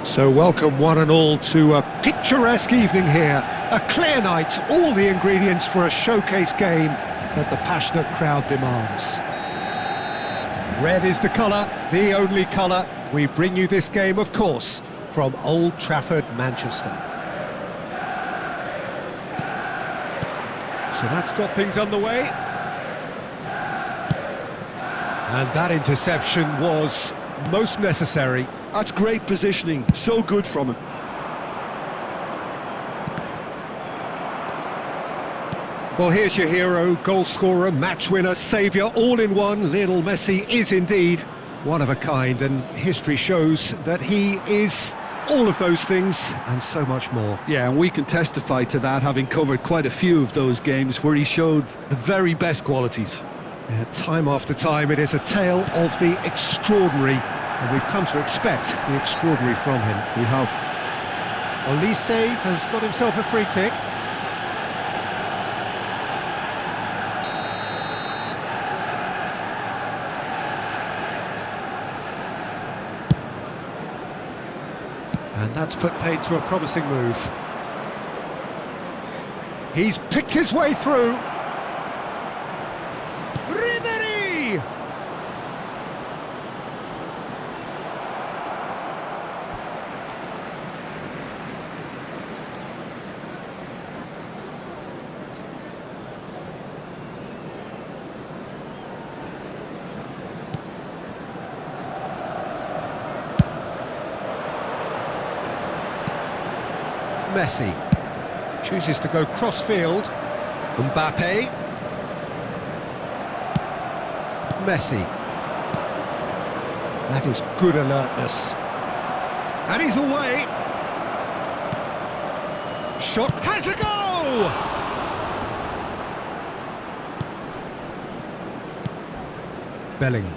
So welcome one and all to a picturesque evening here. A clear night, all the ingredients for a showcase game that the passionate crowd demands. Red is the colour, the only colour. We bring you this game, of course, from Old Trafford, Manchester. So that's got things underway. And that interception was most necessary. That's great positioning, so good from him. Well, here's your hero, goal scorer, match winner, saviour, all in one. Lionel Messi is indeed one of a kind, and history shows that he is all of those things and so much more. Yeah, and we can testify to that, having covered quite a few of those games where he showed the very best qualities. Yeah, time after time, it is a tale of the extraordinary, and we've come to expect the extraordinary from him. We have. Olise has got himself a free kick. And that's put paid to a promising move. He's picked his way through. Ribery! Messi chooses to go cross-field. Mbappe. Messi. That is good alertness. And he's away. Shot has a go! Bellingham.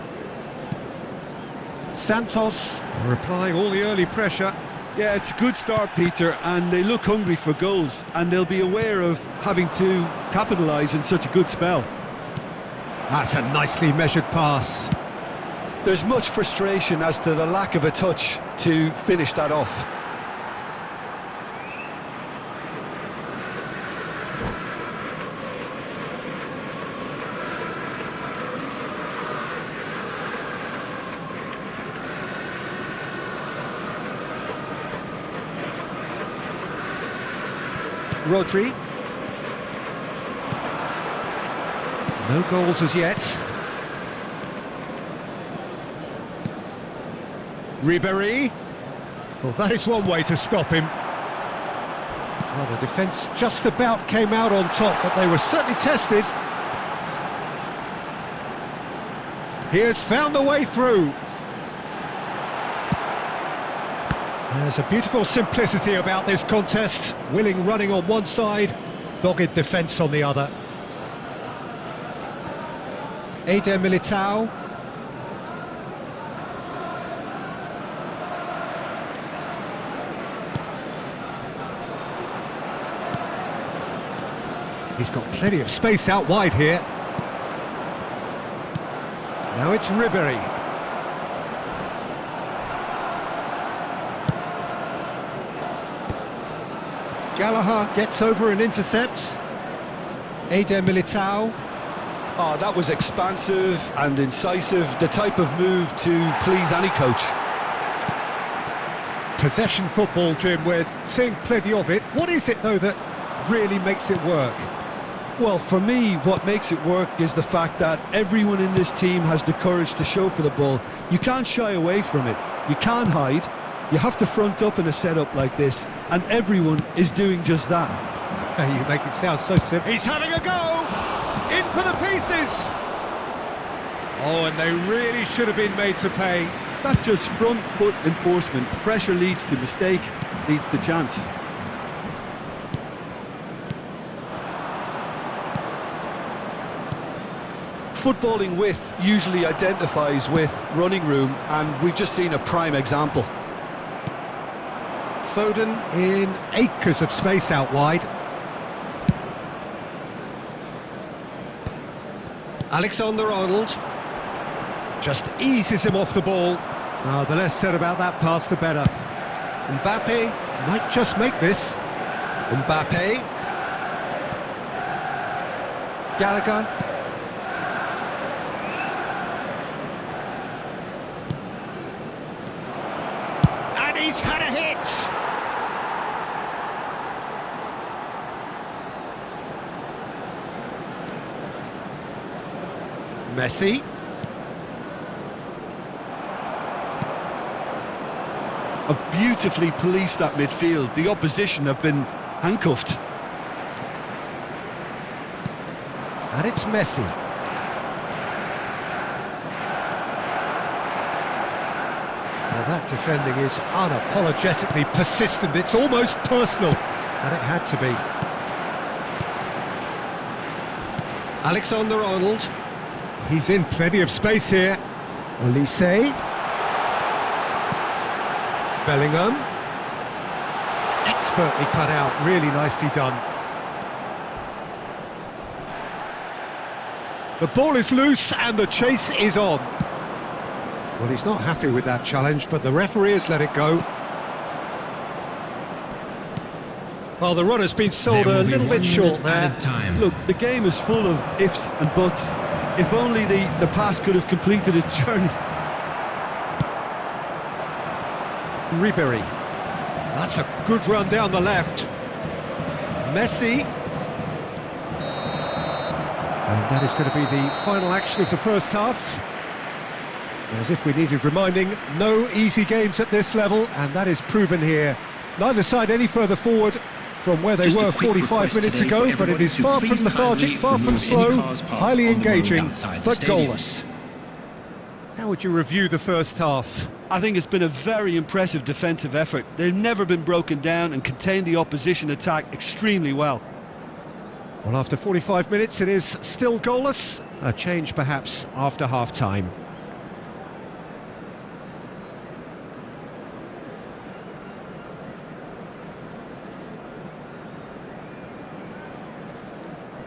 Santos replying all the early pressure. Yeah, it's a good start, Peter, and they look hungry for goals, and they'll be aware of having to capitalise in such a good spell. That's a nicely measured pass. There's much frustration as to the lack of a touch to finish that off. Rodri. No goals as yet. Ribery. Well, that is one way to stop him. Well, the defence just about came out on top, but they were certainly tested. He has found the way through. There's a beautiful simplicity about this contest. Willing running on one side, dogged defence on the other. Militao. He's got plenty of space out wide here. Now it's Ribery. Gallagher gets over and intercepts. Militao. Oh, that was expansive and incisive, the type of move to please any coach. Possession football, Jim, we're seeing plenty of it. What is it, though, that really makes it work? Well, for me, what makes it work is the fact that everyone in this team has the courage to show for the ball. You can't shy away from it. You can't hide. You have to front up in a setup like this, and everyone is doing just that. You make it sound so simple. He's having a go! In for the pieces! Oh, and they really should have been made to pay. That's just front foot enforcement. Pressure leads to mistake, leads to chance. Footballing width usually identifies with running room, and we've just seen a prime example. Foden in acres of space out wide. Alexander-Arnold just eases him off the ball. Oh, the less said about that pass, the better. Mbappe might just make this. Mbappe. Gallagher. And he's had a hit! Messi. Have beautifully policed that midfield. The opposition have been handcuffed. And it's Messi. Well, that defending is unapologetically persistent. It's almost personal. And it had to be. Alexander-Arnold. He's in plenty of space here. Olise. Bellingham. Expertly cut out, really nicely done. The ball is loose and the chase is on. Well, he's not happy with that challenge, but the referee has let it go. Well, the run has been sold a little bit short there. Look, the game is full of ifs and buts. If only the pass could have completed its journey. Ribery. That's a good run down the left. Messi. And that is going to be the final action of the first half. As if we needed reminding, no easy games at this level, and that is proven here. Neither side any further forward from where they were 45 minutes ago, but it is far from lethargic, far from slow, highly engaging, but goalless. How would you review the first half? I think it's been a very impressive defensive effort. They've never been broken down and contained the opposition attack extremely well. Well, after 45 minutes, it is still goalless. A change, perhaps, after half-time.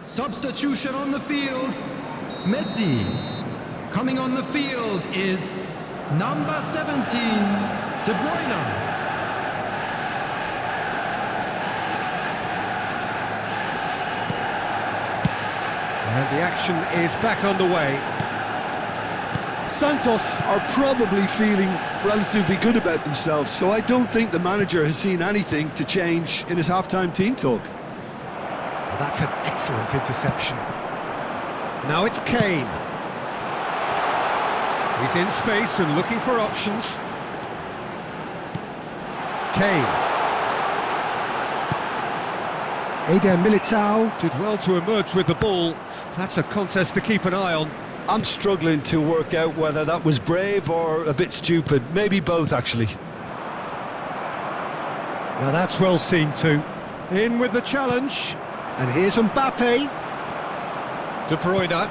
Substitution on the field. Messi. Coming on the field is number 17, De Bruyne. And the action is back underway. Santos are probably feeling relatively good about themselves, so I don't think the manager has seen anything to change in his half-time team talk. Well, that's an excellent interception. Now it's Kane. He's in space and looking for options. Kane. Eder Militao did well to emerge with the ball. That's a contest to keep an eye on. I'm struggling to work out whether that was brave or a bit stupid. Maybe both, actually. Now that's well seen too. In with the challenge. And here's Mbappe. De Bruyne.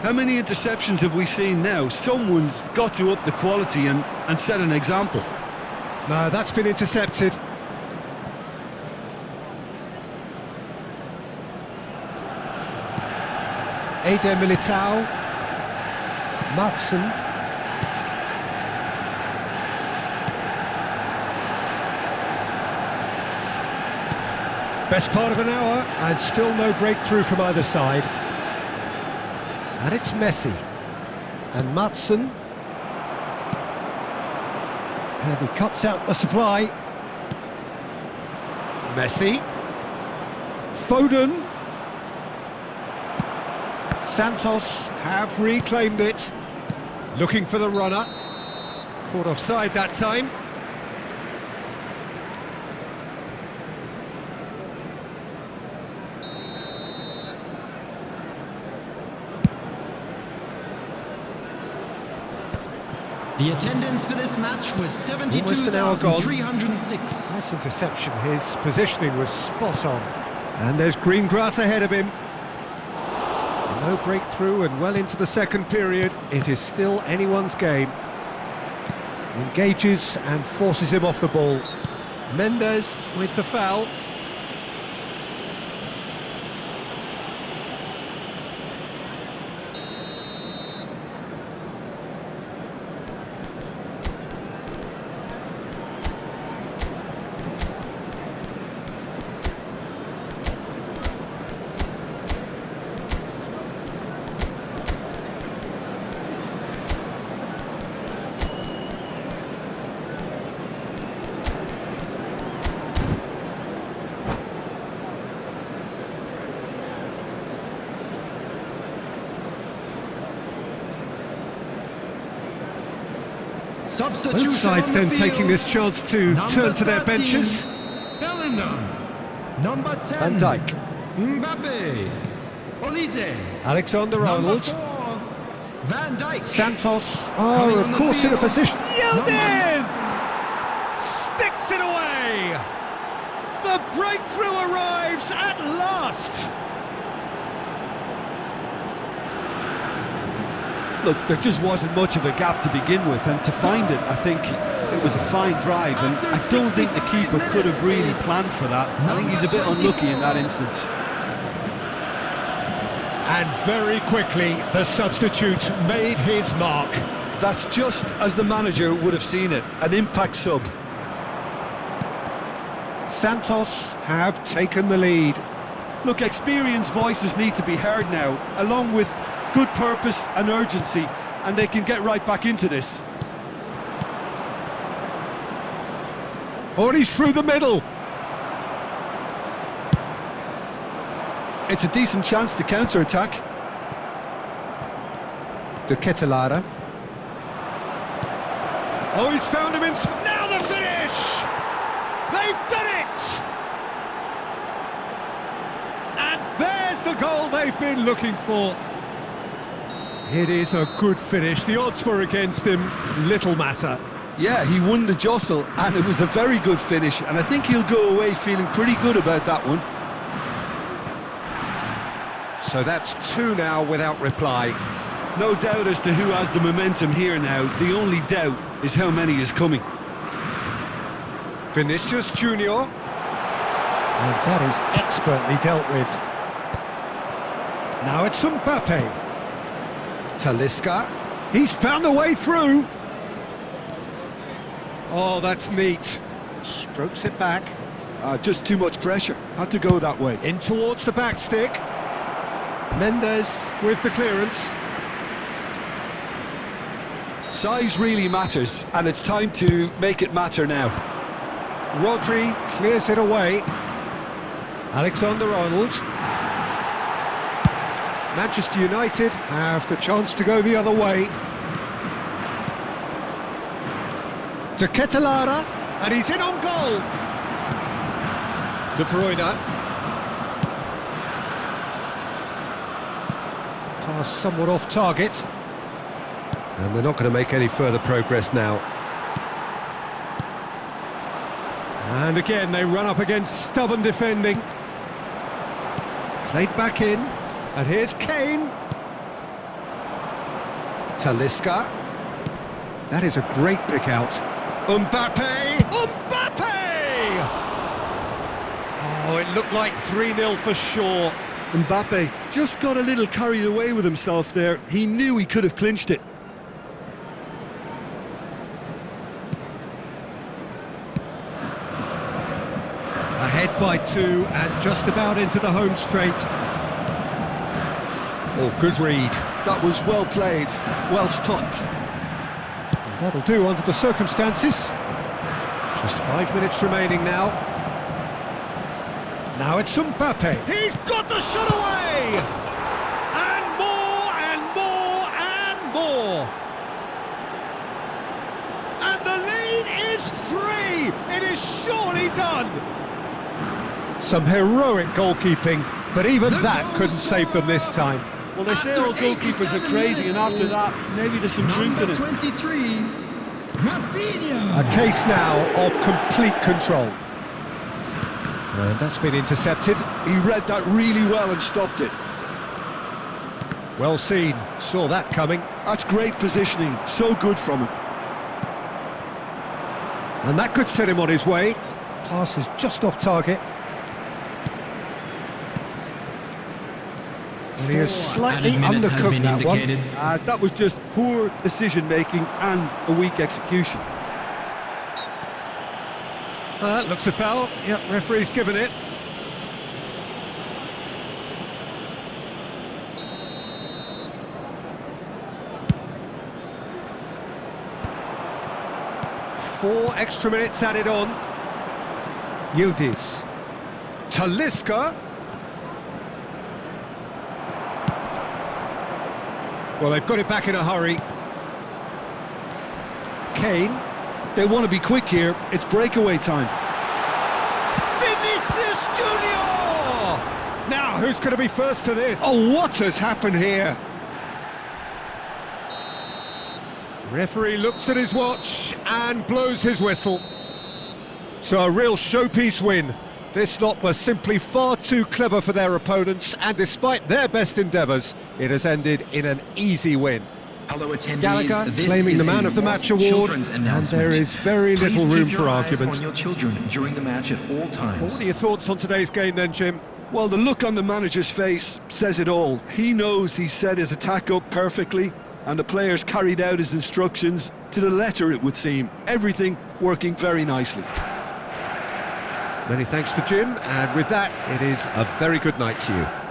How many interceptions have we seen now? Someone's got to up the quality and set an example. No, that's been intercepted. Eder Militao. Madsen. Best part of an hour, and still no breakthrough from either side. And it's Messi. And Madsen. And he cuts out the supply. Messi. Foden. Santos have reclaimed it. Looking for the runner. Caught offside that time. The attendance for this match was Almost an hour gone. 72,306. Nice interception. His positioning was spot on. And there's green grass ahead of him. No breakthrough and well into the second period. It is still anyone's game. Engages and forces him off the ball. Mendes with the foul. Substitution Both sides on the then field. taking this chance to Number turn to their 13, benches. Bellingham. Number 10. Van Dijk. Mbappe. Olise. Alexander-Arnold. Number 4, Van Dijk. Santos Coming are, on of the course, in a field. position. Number- Yildiz! Sticks it away! The breakthrough arrives at last! Look, there just wasn't much of a gap to begin with, and to find it, I think it was a fine drive, and I don't think the keeper could have really planned for that. I think he's a bit unlucky in that instance. And very quickly, the substitute made his mark. That's just as the manager would have seen it, an impact sub. Santos have taken the lead. Look, experienced voices need to be heard now, along with good purpose and urgency, and they can get right back into this. Oh, and he's through the middle. It's a decent chance to counter-attack. De Ketelaere. Oh, he's found him in... Now the finish! They've done it! And there's the goal they've been looking for. It is a good finish. The odds were against him. Little matter. Yeah, he won the jostle, and it was a very good finish, and I think he'll go away feeling pretty good about that one. So that's two now without reply. No doubt as to who has the momentum here now. The only doubt is how many is coming. Vinicius Junior. And that is expertly dealt with. Now it's Mbappe. Talisca. He's found a way through. Oh, that's neat. Strokes it back. Just too much pressure. Had to go that way. In towards the back stick. Mendes with the clearance. Size really matters, and it's time to make it matter now. Rodri clears it away. Alexander-Arnold. Manchester United have the chance to go the other way. De Ketelaere, and he's in on goal. De Bruyne. Pass somewhat off target. And they're not going to make any further progress now. And again, they run up against stubborn defending. Played back in. And here's Kane. Talisca. That is a great pick out. Mbappe! Mbappe! Oh, it looked like 3-0 for sure. Mbappe just got a little carried away with himself there. He knew he could have clinched it. Ahead by 2 and just about into the home straight. Oh, good read. That was well played, well stopped. That'll do under the circumstances. Just 5 minutes remaining now. Now it's Mbappe. He's got the shot away! And more, and more, and more! And the lead is 3! It is surely done! Some heroic goalkeeping, but even that couldn't save them this time. Well, they say all goalkeepers are crazy, and after that, maybe there's some truth in Number it. 23, Rafinha. A case now of complete control. And that's been intercepted. He read that really well and stopped it. Well seen, saw that coming. That's great positioning, so good from him. And that could set him on his way. Pass is just off target. And he has slightly undercooked that one. That was just poor decision-making and a weak execution. That looks a foul. Yep, referee's given it. Four extra minutes added on. Yildiz. Talisca. Well, they've got it back in a hurry. Kane. They want to be quick here. It's breakaway time. Vinicius Junior! Now, who's going to be first to this? Oh, what has happened here? Referee looks at his watch and blows his whistle. So a real showpiece win. This lot were simply far too clever for their opponents, and despite their best endeavours, it has ended in an easy win. Hello, attendees. Gallagher This claiming is the man a of the match award, children's and announcement. there is very Please little keep room your for eyes argument. on your children during the match at all times. What are your thoughts on today's game then, Jim? Well, the look on the manager's face says it all. He knows he set his attack up perfectly, and the players carried out his instructions to the letter, it would seem. Everything working very nicely. Many thanks to Jim, and with that, it is a very good night to you.